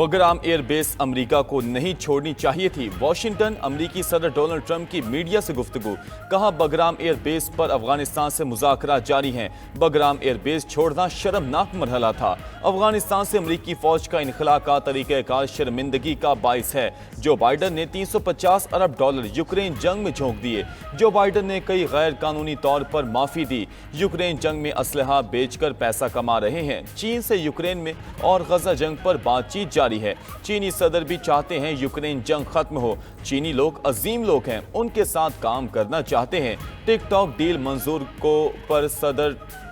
Bagram airbase America को नहीं छोड़नी चाहिए थी। वॉशिंगटन, अमेरिकी सदर डोनाल्ड ट्रंप की मीडिया से गुफ्तगू। कहा, बगराम एयरबेस पर अफगानिस्तान से मुज़ाकरात जारी हैं। बगराम एयरबेस छोड़ना शर्मनाक मरहला था। अफगानिस्तान से अमेरिकी फौज का इनखला का तरीक़ाकार शर्मिंदगी का बाइस है। जो बाइडन ने $350 अरब यूक्रेन जंग में झोंक दिए। जो बाइडन ने कई गैर कानूनी तौर पर माफी दी। यूक्रेन जंग में असलहा बेचकर पैसा कमा रहे हैं। चीन से यूक्रेन में और गजा जंग पर बातचीत जारी है। चीनी सदर भी चाहते हैं यूक्रेन जंग खत्म हो। चीनी लोग अजीम लोग हैं, उनके साथ काम करना चाहते हैं। टिकटॉक डील मंजूर को पर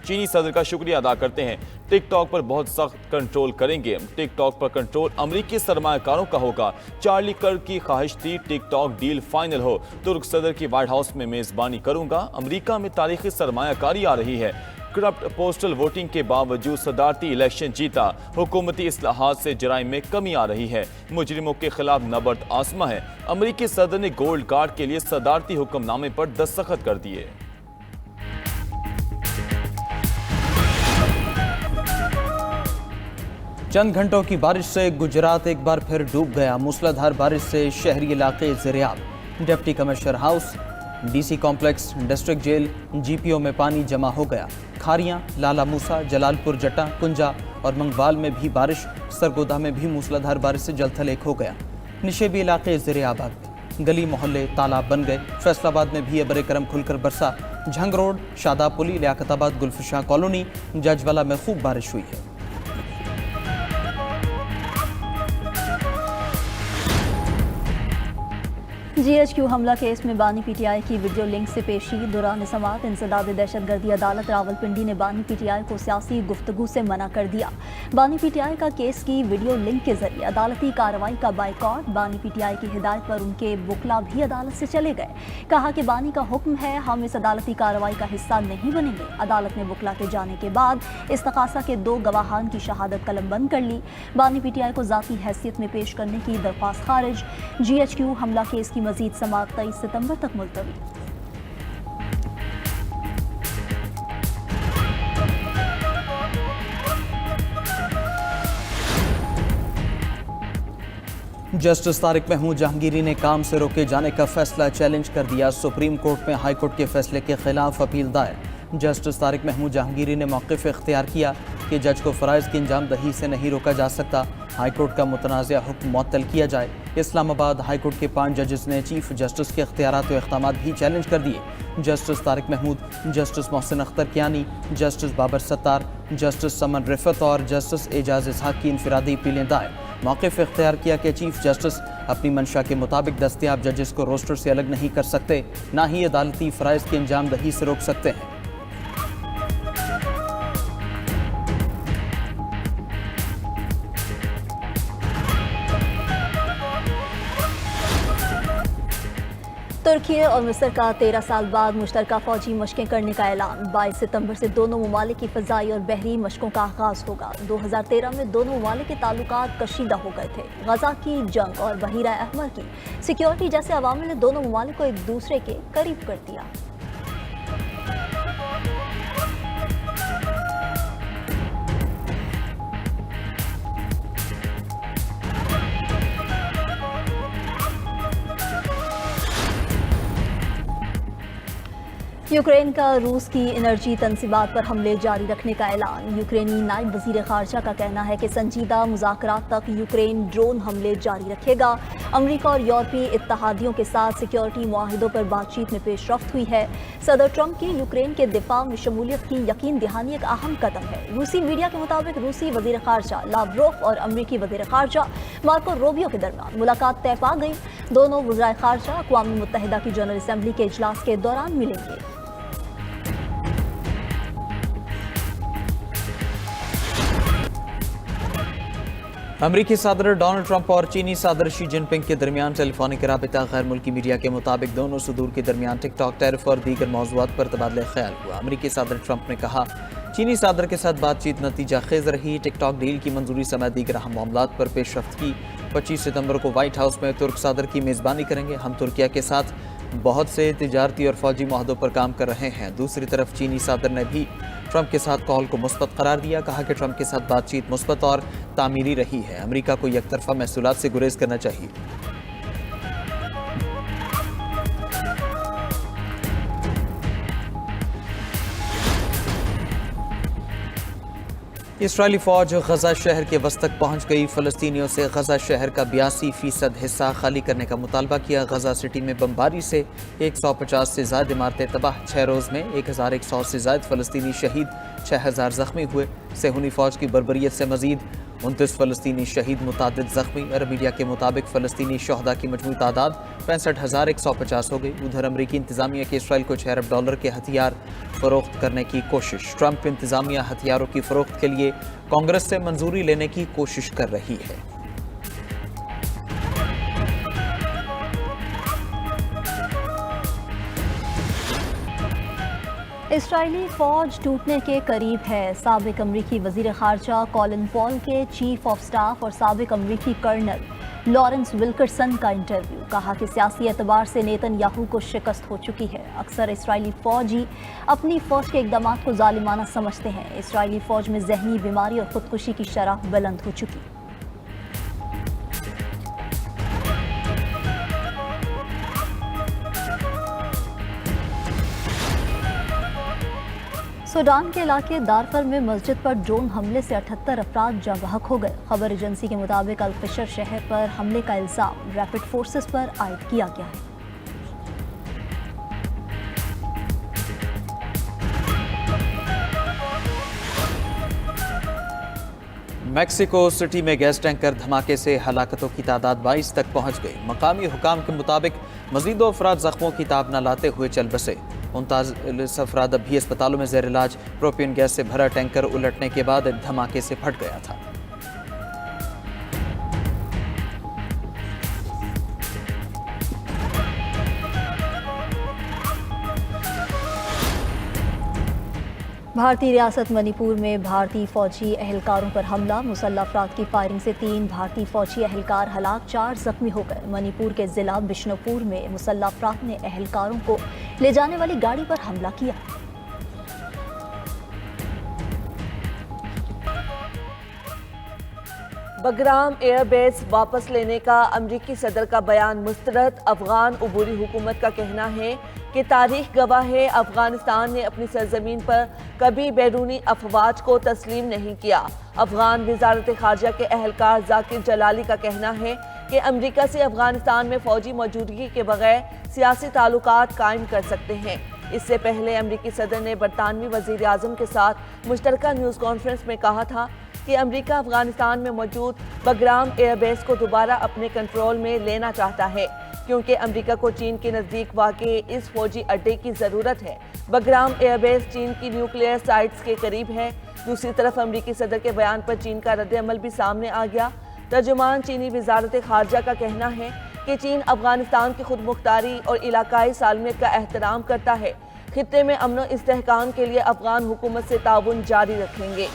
चीनी सदर का शुक्रिया अदा करते हैं। टिकटॉक पर बहुत सख्त कंट्रोल करेंगे। टिकटॉक पर कंट्रोल अमेरिकी सरमायाकारों का होगा। चार्ली कर्क की ख्वाहिश थी टिकटॉक डील फाइनल हो। तुर्क सदर की व्हाइट हाउस में मेजबानी करूंगा। अमेरिका में तारीखी सरमायाकारी आ रही है। करप्ट पोस्टल वोटिंग के बावजूद सदारती इलेक्शन जीता। हुकूमती इस्लाहात से जराइम में कमी आ रही है। मुजरिमों के खिलाफ नबर्द आसमा है। अमेरिकी सदर ने गोल्ड कार्ड के लिए सदारती हुक्मनामे पर दस्तखत कर दिए। चंद घंटों की बारिश से गुजरात एक बार फिर डूब गया। मूसलाधार बारिश से शहरी इलाके ज़ेरियाब। Deputy commissioner house, DC complex, district jail, GPO में पानी जमा हो गया। खारियां, लाला मूसा, जलालपुर जट्टा, कुंजा और मंगवाल में भी बारिश। सरगोदा में भी मूसलाधार बारिश से जलथल एक हो गया। निशेबी इलाके ज़ेरियाब आ गए। गली मोहल्ले तालाब बन गए। फैसलाबाद में भी अबर करम खुलकर बरसा। झंग रोड, शादापुली, लियाकताबाद, गुलफिशा कॉलोनी, जजवाला में खूब बारिश हुई है। GHQ हमला केस में बानी PTI की वीडियो लिंक से पेशी। दौरान समाअत इंसदाद दहशतगर्दी अदालत रावलपिंडी ने बानी PTI को सियासी गुफ्तगू से मना कर दिया। बानी PTI का केस की वीडियो लिंक के जरिए अदालती कार्रवाई का बाइकॉट। बानी PTI की हिदायत पर उनके वकला भी अदालत से चले गए। कहा कि बानी का हुक्म है, हम इस अदालती कार्रवाई का हिस्सा नहीं बनेंगे। अदालत ने वकला के जाने के बाद इस तकासा के 2 गवाहान की शहादत कलमबंद कर ली। बानी PTI को ज़ाती हैसियत में पेश करने की दरख्वास्त खारिज। GHQ हमला केस की मजीद समाअत 23 सितंबर तक मुलतवी। जस्टिस तारिक महमूद जहांगीरी ने काम से रोके जाने का फैसला चैलेंज कर दिया। सुप्रीम कोर्ट में हाई कोर्ट के फैसले के खिलाफ अपील दायर। जस्टिस तारिक महमूद जहांगीरी ने मौक़िफ़ इख्तियार किया कि जज को फ़राइज़ की अंजाम दही से नहीं रोका जा सकता। हाई कोर्ट का मुतनाज़ा हुक्म मुअत्तल किया जाए। इस्लामाबाद हाई कोर्ट के 5 जजेस ने चीफ जस्टिस के इख्तियारात व इक़दामात भी चैलेंज कर दिए। Justice Tariq Mahmood, justice Mohsin Akhtar Kayani, justice Babar Sattar, justice Saman Rifat और जस्टिस एजाज इसहाक की इनफरादी अपीलें दायर। मौक़िफ़ इख्तियार किया कि चीफ जस्टिस अपनी मंशा के मुताबिक दस्तयाब जजेस को रोस्टर से अलग नहीं कर सकते, ना ही अदालती फ़राइज़ की अंजाम दही से रोक सकते हैं। तुर्की और मिस्र का 13 साल बाद मुश्तरका फौजी मशकें करने का ऐलान। 22 सितंबर से दोनों ममालिक की फ़ज़ाई और बहरी मशकों का आगाज़ होगा। 2013 में दोनों ममालिक के ताल्लुकात कशीदा हो गए थे। गजा की जंग और बहीरा अहमर की सिक्योरिटी जैसे अवामिल ने दोनों ममालिक को एक दूसरे के करीब कर दिया। यूक्रेन का रूस की एनर्जी तनसीबात पर हमले जारी रखने का ऐलान। यूक्रेनी नायब वज़ीर ख़ारजा का कहना है कि संजीदा मुज़ाकरात तक यूक्रेन ड्रोन हमले जारी रखेगा। अमेरिका और यूरोपीय इत्तहादियों के साथ सिक्योरिटी मुआहिदों पर बातचीत में पेशरफ्त हुई है। सदर ट्रंप की यूक्रेन के दिफा में शमूलियत की यकीन दहानी एक अहम कदम है। रूसी मीडिया के मुताबिक रूसी वज़ीर ख़ारजा लावरोव और अमेरिकी वज़ीर ख़ारजा मार्को रूबियो के दरमियान मुलाकात तय पा गई। दोनों वज़राए ख़ारजा अक़वाम मुत्तहिदा की जनरल असम्बली के इजलास के दौरान मिलेंगे। अमरीकी सदर डोनाल्ड ट्रंप और चीनी सदर शी जिनपिंग के दरमियान टेलीफोनिक राबिता। गैर मुल्की मीडिया के मुताबिक दोनों सदूर के दरमियान टिकटॉक, टैरिफ और दीगर मौज़ूआत पर तबादला ख्याल हुआ। अमरीकी सदर ट्रंप ने कहा, चीनी सदर के साथ बातचीत नतीजा खेज रही। टिकटॉक डील की मंजूरी समेत दीगर अहम मामलात पर पेशरफ्त की। 25 सितंबर को व्हाइट हाउस में तुर्क सदर की मेज़बानी करेंगे। हम तुर्किया के साथ बहुत से तिजारती और फौजी मुआहदों पर काम कर रहे हैं। दूसरी तरफ चीनी सदर ने भी ट्रंप के साथ कॉल को मुस्बत करार दिया। कहा कि ट्रंप के साथ बातचीत मुस्बत और तामीरी रही है। अमेरिका को एकतरफा महसूलात से गुरेज करना चाहिए। इसराइली फौज गजा शहर के वस्त तक पहुंच गई। फलस्तीनियों से गजा शहर का 82% हिस्सा खाली करने का मुतालबा किया। गजा सिटी में बमबारी से 150 से ज्यादा इमारतें तबाह। 6 रोज में 1100 से ज्यादा फलस्तीनी शहीद, 6000 जख्मी हुए। सेहूनी फौज की बर्बरियत से मजीद 29 फलस्तीनी शहीद, मुतादिद जख्मी। अरब मीडिया के मुताबिक फलस्तीनी शहदा की मजमूई तादाद 65,150 हो गई। उधर अमरीकी इंतजामिया की इसराइल को $6 अरब के हथियार फरोख्त करने की कोशिश। ट्रंप इंतजामिया हथियारों की फरोख्त के लिए कांग्रेस से मंजूरी लेने की कोशिश कर रही है। इसराइली फौज टूटने के करीब है। साबिक अमरीकी वजीर खारजा कॉलिन पॉल के चीफ ऑफ स्टाफ और साबिक अमरीकी कर्नल लॉरेंस विल्करसन का इंटरव्यू। कहा कि सियासी एतबार से नेतन्याहू को शिकस्त हो चुकी है। अक्सर इसराइली फौजी अपनी फौज के इकदाम को जालिमाना समझते हैं। इसराइली फौज में जहनी बीमारी और खुदकुशी की शरह बुलंद हो चुकी। सूडान के इलाके दारफर में मस्जिद पर ड्रोन हमले से 78 अफराद जाँ बहक हो गए। खबर एजेंसी के मुताबिक अल-फिशर शहर पर हमले का इल्जाम रैपिड फोर्सेस पर आयद किया गया है। मैक्सिको सिटी में गैस टैंकर धमाके से हलाकतों की तादाद 22 तक पहुंच गई। मकामी हुकाम के मुताबिक मजीद 2 अफराद जख्मों की ताब न लाते हुए चल बसे। 39 अफराद अब भी अस्पतालों में जेर इलाज। प्रोपियन गैस से भरा टैंकर उलटने के बाद धमाके से फट गया था। भारतीय रियासत मणिपुर में भारतीय फौजी एहलकारों पर हमला। मुसल्लह अफराद की फायरिंग से 3 भारतीय फौजी एहलकार हलाक, 4 जख्मी हो गए। मणिपुर के जिला बिष्णुपुर में मुसल्लह अफराद ने एहलकारों को ले जाने वाली गाड़ी पर हमला किया। बगराम एयरबेस वापस लेने का अमरीकी सदर का बयान मुस्तरद। अफगान उबूरी हुकूमत का कहना है कि तारीख गवाह है अफगानिस्तान ने अपनी सरजमीन पर कभी बैरूनी अफवाज को तस्लीम नहीं किया। अफगान वजारत खारजा के एहलकार जाकिर जलाली का कहना है कि अमरीका से अफगानिस्तान में फौजी मौजूदगी के बगैर सियासी ताल्लुकात कायम कर सकते हैं। इससे पहले अमरीकी सदर ने बरतानवी वजीर आजम के साथ मुश्तरका न्यूज़ कॉन्फ्रेंस में कहा था कि अमरीका अफगानिस्तान में मौजूद बगराम एयरबेस को दोबारा अपने कंट्रोल में लेना चाहता है, क्योंकि अमरीका को चीन के नज़दीक वाक़े इस फौजी अड्डे की ज़रूरत है। बगराम एयरबेस चीन की न्यूक्लियर साइट्स के करीब है। दूसरी तरफ अमरीकी सदर के बयान पर चीन का रद्द-ए-अमल भी सामने आ गया। तर्जुमान चीनी वजारत खारजा का कहना है कि चीन अफगानिस्तान की खुद मुख्तारी और इलाकाई सालमियत का एहतराम करता है। खित्ते में अमन और इस्तेहकाम के लिए अफगान हुकूमत से ताउन जारी रखेंगे।